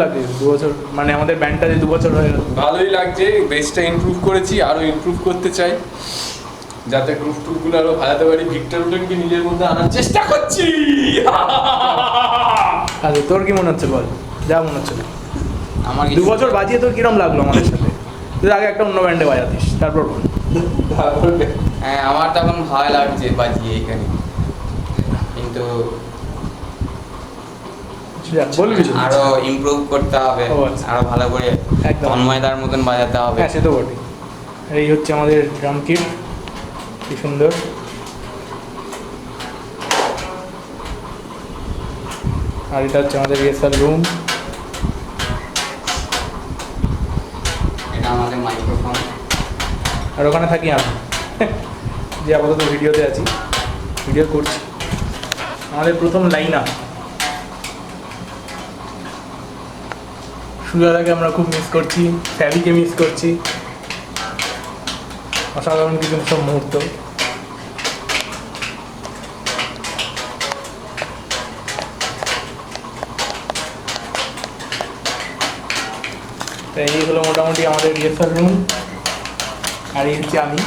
লাগে 2 বছর মানে আমাদের ব্যান্ডটা যে 2 বছর হয়ে গেল? ভালোই লাগছে, বেসটা ইমপ্রুভ করেছি, আরও ইমপ্রুভ করতে চাই যাতে গ্রুপ টুপগুলো আরও ভাড়াতে পারি। ভিক্টর উডেনকে নিজের মধ্যে আনার চেষ্টা করছি। আচ্ছা তোর কি মনে হচ্ছে বল, যা মনে হচ্ছে। আমার 2 বছর বাজিয়ে তোর কিরম লাগলো আমাদের সাথে? তুই আগে একটা অন্য ব্যান্ডে বাজাতিস, তারপর বল। তারপরে হ্যাঁ আমার তখন ভালো লাগছে বাজিয়ে এখানে, কিন্তু বল কিছু। আরো ইমপ্রুভ করতে হবে, ও আচ্ছা। আরো ভালো করে একদম। তন্ময়দার মতন বাজাতে হবে। হ্যাঁ সে তো বটে। এই হচ্ছে আমাদের ড্রাম কিট, কি সুন্দর। আর এটা হচ্ছে আমাদের রিহার্সাল রুম। এটা আমাদের মাইক্রোফোন। আর ওখানে থাকি আমি, যে আপাতত ভিডিওতে আছি, ভিডিও করছি। আমাদের প্রথম লাইন আপ। সুজাতাকে আমরা খুব মিস করছি, ফ্যাবিকে মিস করছি। অসাধারণ কিছু সব মুহূর্ত। তো এই হলো মোটামুটি আমাদের রিহার্সাল রুম। আর এই হচ্ছে আমি।